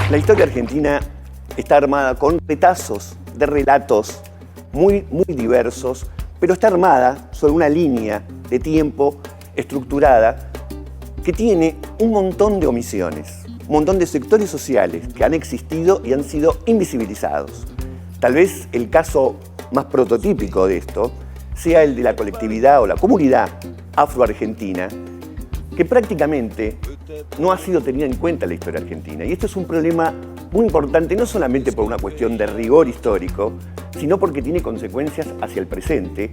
La historia argentina está armada con retazos de relatos muy diversos, pero está armada sobre una línea de tiempo estructurada que tiene un montón de omisiones, un montón de sectores sociales que han existido y han sido invisibilizados. Tal vez el caso más prototípico de esto sea el de la colectividad o la comunidad afroargentina, que prácticamente no ha sido tenida en cuenta en la historia argentina. Y esto es un problema muy importante, no solamente por una cuestión de rigor histórico, sino porque tiene consecuencias hacia el presente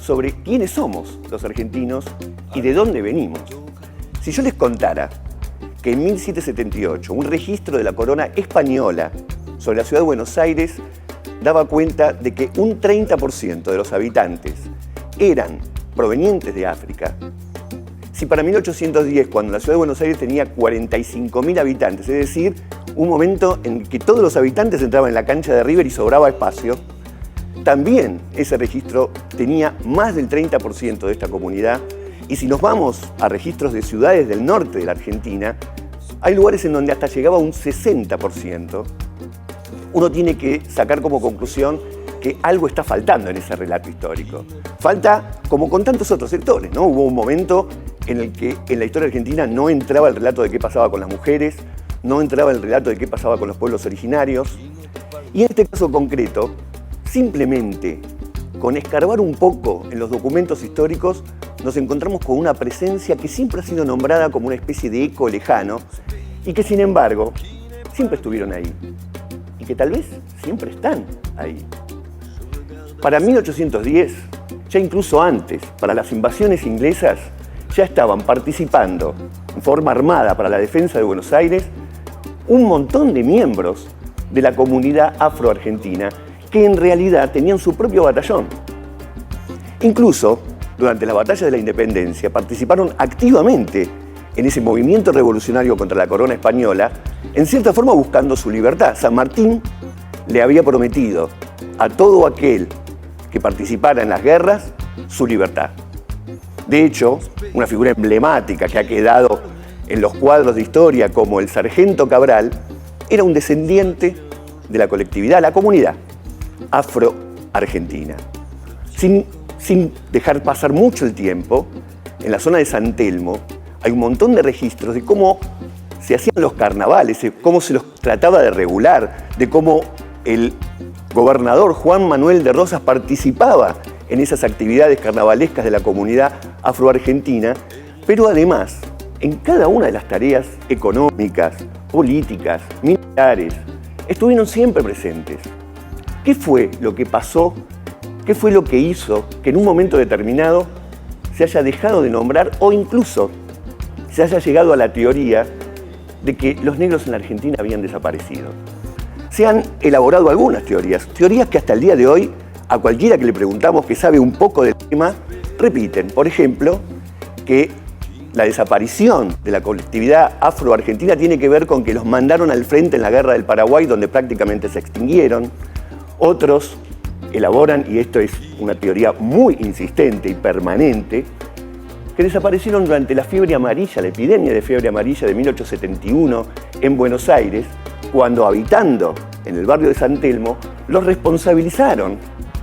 sobre quiénes somos los argentinos y de dónde venimos. Si yo les contara que en 1778 un registro de la corona española sobre la ciudad de Buenos Aires daba cuenta de que un 30% de los habitantes eran provenientes de África, si para 1810, cuando la ciudad de Buenos Aires tenía 45.000 habitantes, es decir, un momento en que todos los habitantes entraban en la cancha de River y sobraba espacio, también ese registro tenía más del 30% de esta comunidad. Y si nos vamos a registros de ciudades del norte de la Argentina, hay lugares en donde hasta llegaba a un 60%. Uno tiene que sacar como conclusión que algo está faltando en ese relato histórico. Falta, como con tantos otros sectores, ¿no? Hubo un momento en el que en la historia argentina no entraba el relato de qué pasaba con las mujeres, no entraba el relato de qué pasaba con los pueblos originarios. Y en este caso concreto, simplemente con escarbar un poco en los documentos históricos, nos encontramos con una presencia que siempre ha sido nombrada como una especie de eco lejano y que, sin embargo, siempre estuvieron ahí y que tal vez siempre están ahí. Para 1810, ya incluso antes, para las invasiones inglesas, ya estaban participando en forma armada para la defensa de Buenos Aires un montón de miembros de la comunidad afroargentina que en realidad tenían su propio batallón. Incluso, durante la batalla de la Independencia, participaron activamente en ese movimiento revolucionario contra la corona española, en cierta forma buscando su libertad. San Martín le había prometido a todo aquel que participara en las guerras su libertad. De hecho, una figura emblemática que ha quedado en los cuadros de historia como el sargento Cabral era un descendiente de la colectividad, la comunidad afroargentina. Sin dejar pasar mucho el tiempo, en la zona de San Telmo hay un montón de registros de cómo se hacían los carnavales, de cómo se los trataba de regular, de cómo el gobernador Juan Manuel de Rosas participaba en esas actividades carnavalescas de la comunidad afroargentina, pero además, en cada una de las tareas económicas, políticas, militares, estuvieron siempre presentes. ¿Qué fue lo que pasó? ¿Qué fue lo que hizo que en un momento determinado se haya dejado de nombrar o incluso se haya llegado a la teoría de que los negros en la Argentina habían desaparecido? Se han elaborado algunas teorías que hasta el día de hoy, a cualquiera que le preguntamos que sabe un poco del tema, repiten. Por ejemplo, que la desaparición de la colectividad afroargentina tiene que ver con que los mandaron al frente en la Guerra del Paraguay, donde prácticamente se extinguieron. Otros elaboran, y esto es una teoría muy insistente y permanente, que desaparecieron durante la fiebre amarilla, la epidemia de fiebre amarilla de 1871 en Buenos Aires, cuando habitando en el barrio de San Telmo, los responsabilizaron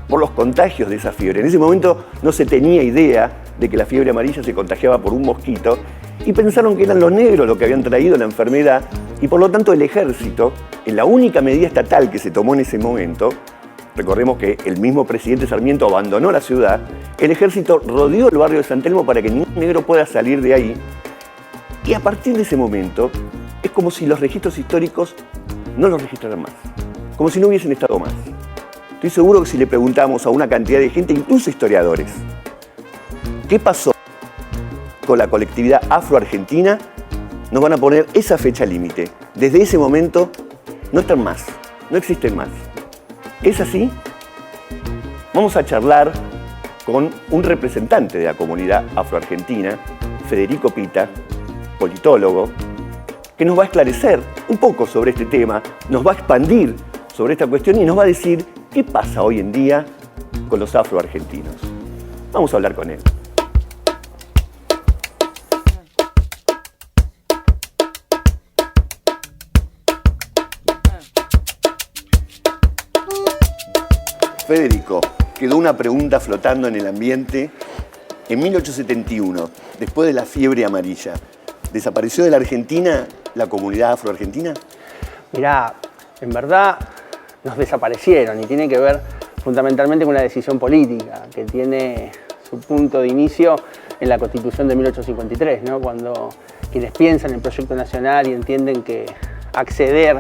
por los contagios de esa fiebre. En ese momento no se tenía idea de que la fiebre amarilla se contagiaba por un mosquito y pensaron que eran los negros los que habían traído la enfermedad y por lo tanto el ejército, en la única medida estatal que se tomó en ese momento, recordemos que el mismo presidente Sarmiento abandonó la ciudad, el ejército rodeó el barrio de San Telmo para que ningún negro pueda salir de ahí y a partir de ese momento es como si los registros históricos no los registraran más, como si no hubiesen estado más. Estoy seguro que si le preguntamos a una cantidad de gente, incluso historiadores, ¿qué pasó con la colectividad afroargentina? Nos van a poner esa fecha límite. Desde ese momento no están más, no existen más. ¿Es así? Vamos a charlar con un representante de la comunidad afroargentina, Federico Pita, politólogo, que nos va a esclarecer un poco sobre este tema, nos va a expandir sobre esta cuestión y nos va a decir qué pasa hoy en día con los afroargentinos. Vamos a hablar con él. Federico, quedó una pregunta flotando en el ambiente. En 1871, después de la fiebre amarilla, ¿desapareció de la Argentina la comunidad afroargentina? Mirá, en verdad nos desaparecieron y tiene que ver fundamentalmente con una decisión política que tiene su punto de inicio en la Constitución de 1853, ¿no? Cuando quienes piensan en el proyecto nacional y entienden que acceder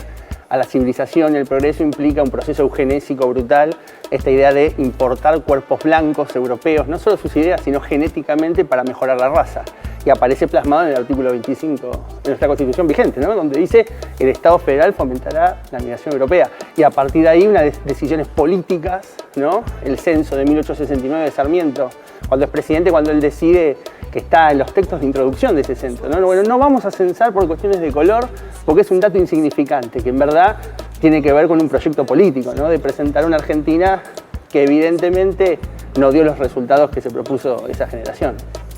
a la civilización y el progreso implica un proceso eugenésico brutal, esta idea de importar cuerpos blancos europeos, no solo sus ideas, sino genéticamente para mejorar la raza. Y aparece plasmado en el artículo 25 de nuestra Constitución vigente, ¿no? Donde dice el Estado federal fomentará la migración europea. Y a partir de ahí unas decisiones políticas, ¿no? El censo de 1869 de Sarmiento, cuando es presidente, cuando él decide, que está en los textos de introducción de ese censo, ¿no? Bueno, no vamos a censar por cuestiones de color, porque es un dato insignificante, que en verdad tiene que ver con un proyecto político, ¿no? De presentar una Argentina que evidentemente no dio los resultados que se propuso esa generación.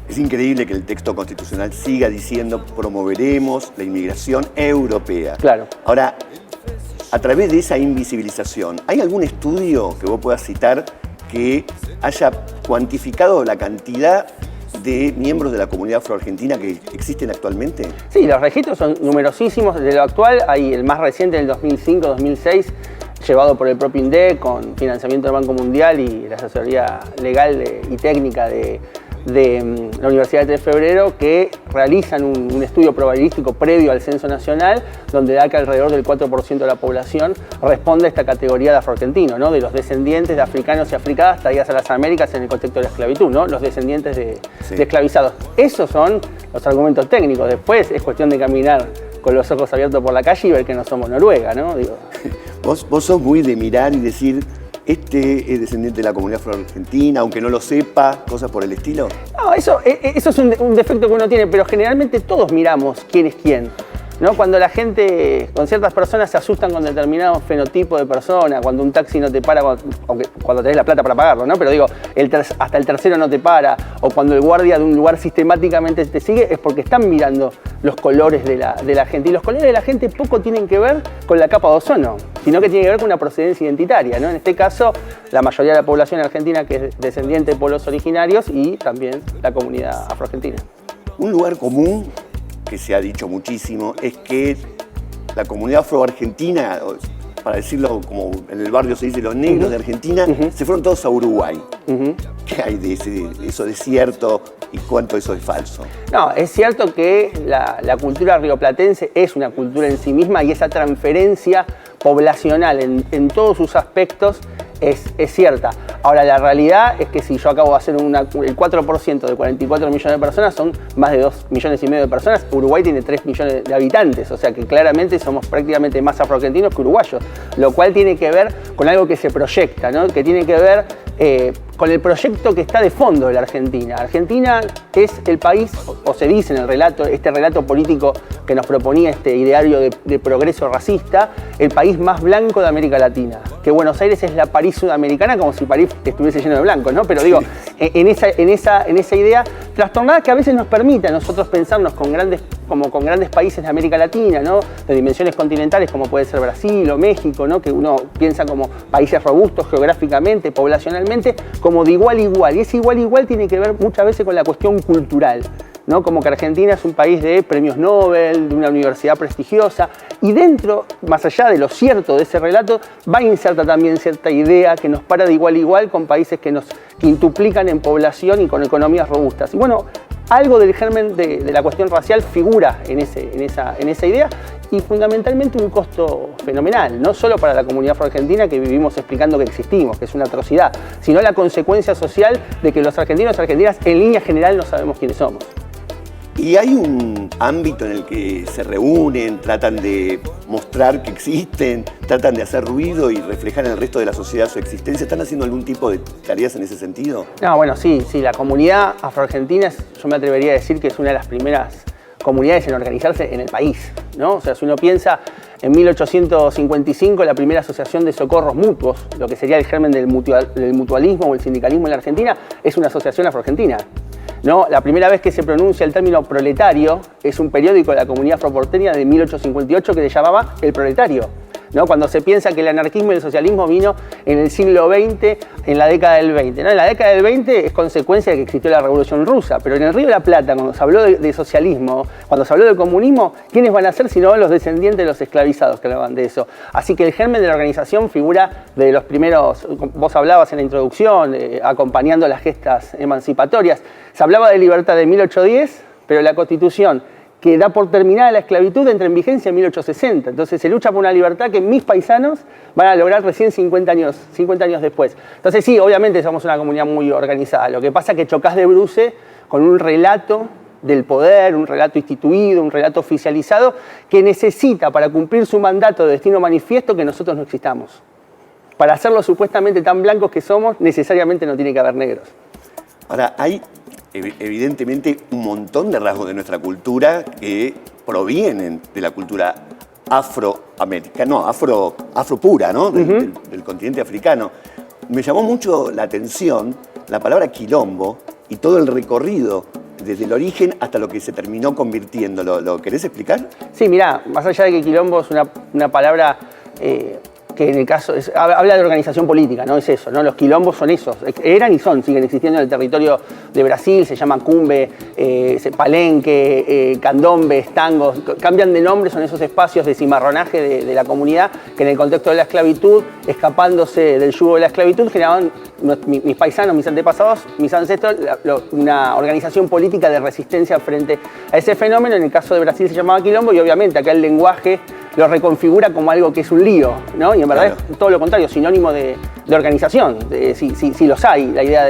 Es increíble que el texto constitucional siga diciendo promoveremos la inmigración europea. Claro. Ahora, a través de esa invisibilización, ¿hay algún estudio que vos puedas citar que haya cuantificado la cantidad de miembros de la comunidad afroargentina que existen actualmente? Sí, los registros son numerosísimos. De lo actual hay el más reciente del 2005-2006, llevado por el propio INDEC con financiamiento del Banco Mundial y la asesoría legal y técnica de la Universidad de 3 de Febrero, que realizan un estudio probabilístico previo al censo nacional, donde da que alrededor del 4% de la población responde a esta categoría de afroargentino, ¿no? De los descendientes de africanos y africanas traídas a las Américas en el contexto de la esclavitud, ¿no? Los descendientes de esclavizados. Esos son los argumentos técnicos. Después es cuestión de caminar con los ojos abiertos por la calle y ver que no somos Noruega, ¿no? Digo. Vos sos muy de mirar y decir, este es descendiente de la comunidad afroargentina, aunque no lo sepa, cosas por el estilo. No, eso es un defecto que uno tiene, pero generalmente todos miramos quién es quién, ¿no? Cuando la gente, con ciertas personas se asustan con determinado fenotipo de persona, cuando un taxi no te para, cuando tenés la plata para pagarlo, ¿no? Pero digo, hasta el tercero no te para, o cuando el guardia de un lugar sistemáticamente te sigue, es porque están mirando los colores de la gente. Y los colores de la gente poco tienen que ver con la capa de ozono, sino que tienen que ver con una procedencia identitaria, ¿no? En este caso, la mayoría de la población argentina que es descendiente de pueblos originarios y también la comunidad afroargentina. Un lugar común que se ha dicho muchísimo es que la comunidad afroargentina, para decirlo como en el barrio se dice, los negros de Argentina, se fueron todos a Uruguay. ¿Qué hay de eso de cierto y cuánto eso es falso? No, es cierto que la cultura rioplatense es una cultura en sí misma y esa transferencia poblacional en todos sus aspectos es cierta. Ahora, la realidad es que si yo acabo de hacer el 4% de 44 millones de personas, son más de 2,5 millones de personas. Uruguay tiene 3 millones de habitantes, o sea que claramente somos prácticamente más afroargentinos que uruguayos, lo cual tiene que ver con algo que se proyecta, ¿no? Que tiene que ver con el proyecto que está de fondo de la Argentina. Argentina es el país, o se dice en el relato, este relato político que nos proponía este ideario de progreso racista, el país más blanco de América Latina. Que Buenos Aires es la París sudamericana, como si París estuviese lleno de blancos, ¿no? Pero digo, en esa idea trastornada que a veces nos permite a nosotros pensarnos con grandes países de América Latina, ¿no? De dimensiones continentales como puede ser Brasil o México, ¿no? Que uno piensa como países robustos geográficamente, poblacionalmente, como de igual a igual. Y ese igual a igual tiene que ver muchas veces con la cuestión cultural, ¿no? Como que Argentina es un país de premios Nobel, de una universidad prestigiosa, y dentro, más allá de lo cierto de ese relato, va inserta también cierta idea que nos para de igual a igual con países que nos quintuplican en población y con economías robustas. Y bueno, algo del germen de la cuestión racial figura en esa idea, y fundamentalmente un costo fenomenal, no solo para la comunidad afroargentina que vivimos explicando que existimos, que es una atrocidad, sino la consecuencia social de que los argentinos y argentinas en línea general no sabemos quiénes somos. ¿Y hay un ámbito en el que se reúnen, tratan de mostrar que existen, tratan de hacer ruido y reflejar en el resto de la sociedad su existencia? ¿Están haciendo algún tipo de tareas en ese sentido? No, bueno, sí, la comunidad afroargentina, yo me atrevería a decir que es una de las primeras comunidades en organizarse en el país, ¿no? O sea, si uno piensa en 1855, la primera asociación de socorros mutuos, lo que sería el germen del mutualismo o el sindicalismo en la Argentina, es una asociación afroargentina, ¿no? La primera vez que se pronuncia el término proletario es un periódico de la comunidad afroporteña de 1858 que se llamaba El Proletario. ¿no? Cuando se piensa que el anarquismo y el socialismo vino en el siglo XX, en la década del 20. ¿No? En la década del 20 es consecuencia de que existió la Revolución Rusa, pero en el Río de la Plata, cuando se habló de socialismo, cuando se habló de comunismo, ¿quiénes van a ser sino los descendientes de los esclavizados que hablaban de eso? Así que el germen de la organización figura de los primeros, vos hablabas en la introducción, acompañando las gestas emancipatorias. Se hablaba de libertad de 1810, pero la Constitución que da por terminada la esclavitud entra en vigencia en 1860. Entonces se lucha por una libertad que mis paisanos van a lograr recién 50 años después. Entonces sí, obviamente somos una comunidad muy organizada. Lo que pasa es que chocás de bruce con un relato del poder, un relato instituido, un relato oficializado, que necesita para cumplir su mandato de destino manifiesto que nosotros no existamos. Para hacerlo supuestamente tan blancos que somos, necesariamente no tiene que haber negros. Ahora, hay evidentemente un montón de rasgos de nuestra cultura que provienen de la cultura afroamericana, afro pura, ¿no? Del continente africano. Me llamó mucho la atención la palabra quilombo y todo el recorrido desde el origen hasta lo que se terminó convirtiendo. ¿Lo querés explicar? Sí, mirá, más allá de que quilombo es una palabra que en el caso habla de organización política, ¿no? Es eso, ¿no? Los quilombos son esos, eran y siguen existiendo en el territorio de Brasil, se llaman cumbe, palenque, candombes, tangos, cambian de nombre, son esos espacios de cimarronaje de la comunidad que en el contexto de la esclavitud, escapándose del yugo de la esclavitud, generaban mis paisanos, mis antepasados, mis ancestros, una organización política de resistencia frente a ese fenómeno. En el caso de Brasil se llamaba quilombo y obviamente acá el lenguaje lo reconfigura como algo que es un lío, ¿no? Y en verdad es todo lo contrario, sinónimo de organización, si los hay, la idea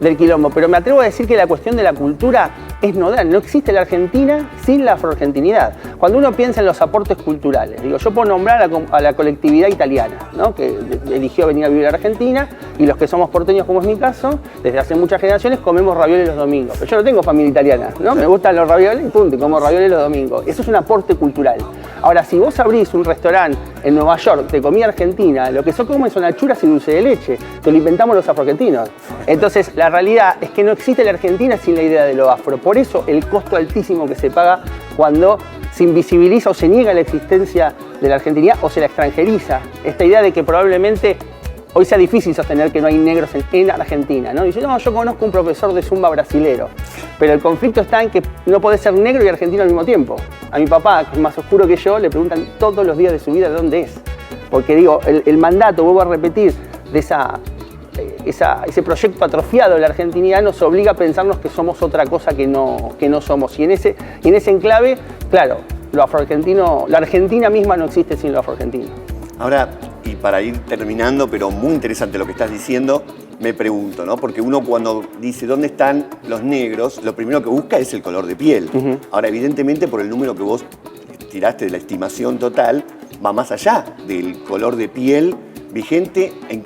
del quilombo. Pero me atrevo a decir que la cuestión de la cultura es nodal, no existe la Argentina sin la afroargentinidad. Cuando uno piensa en los aportes culturales, digo, yo puedo nombrar a la colectividad italiana, ¿no? Que eligió venir a vivir a Argentina, y los que somos porteños, como es mi caso, desde hace muchas generaciones comemos ravioles los domingos. Pero yo no tengo familia italiana, ¿no? Me gustan los ravioles y punto, como ravioles los domingos. Eso es un aporte cultural. Ahora, si vos abrís un restaurante en Nueva York de comida argentina, lo que se come son achuras y dulce de leche, que lo inventamos los afroargentinos. Entonces, la realidad es que no existe la Argentina sin la idea de lo afro. Por eso, el costo altísimo que se paga cuando se invisibiliza o se niega la existencia de la argentinidad o se la extranjeriza. Esta idea de que probablemente hoy sea difícil sostener que no hay negros en Argentina, ¿no? Dice, no, yo conozco un profesor de zumba brasilero, pero el conflicto está en que no podés ser negro y argentino al mismo tiempo. A mi papá, que es más oscuro que yo, le preguntan todos los días de su vida de dónde es. Porque digo, el mandato, vuelvo a repetir, de ese proyecto atrofiado de la argentinidad nos obliga a pensarnos que somos otra cosa que no somos. Y en ese enclave, claro, lo afroargentino, la Argentina misma no existe sin lo afroargentino. Ahora, y para ir terminando, pero muy interesante lo que estás diciendo, me pregunto, ¿no? Porque uno cuando dice dónde están los negros, lo primero que busca es el color de piel. Ahora, evidentemente, por el número que vos tiraste de la estimación total, va más allá del color de piel vigente. ¿En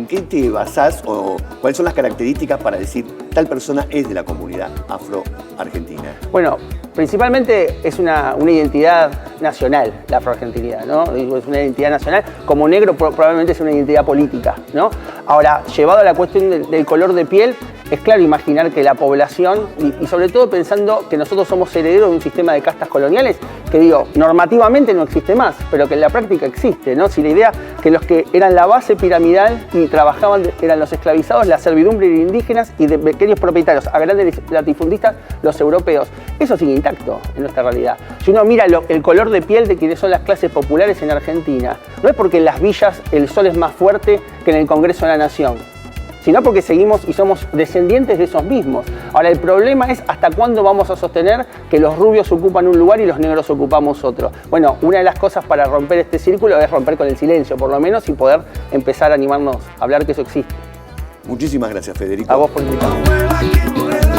qué te basás o cuáles son las características para decir tal persona es de la comunidad afro-argentina? Bueno, principalmente es una identidad nacional, la afroargentinidad, ¿no? Es una identidad nacional. Como negro probablemente es una identidad política, ¿no? Ahora, llevado a la cuestión del color de piel, es claro imaginar que la población, y sobre todo pensando que nosotros somos herederos de un sistema de castas coloniales, que digo, normativamente no existe más, pero que en la práctica existe, ¿no? Si la idea que los que eran la base piramidal y trabajaban eran los esclavizados, la servidumbre de indígenas y de pequeños propietarios, a grandes latifundistas, los europeos. Eso sigue intacto en nuestra realidad. Si uno mira el color de piel de quienes son las clases populares en Argentina, no es porque en las villas el sol es más fuerte que en el Congreso de la Nación, sino porque seguimos y somos descendientes de esos mismos. Ahora, el problema es hasta cuándo vamos a sostener que los rubios ocupan un lugar y los negros ocupamos otro. Bueno, una de las cosas para romper este círculo es romper con el silencio, por lo menos, y poder empezar a animarnos a hablar que eso existe. Muchísimas gracias, Federico. A vos por invitarme.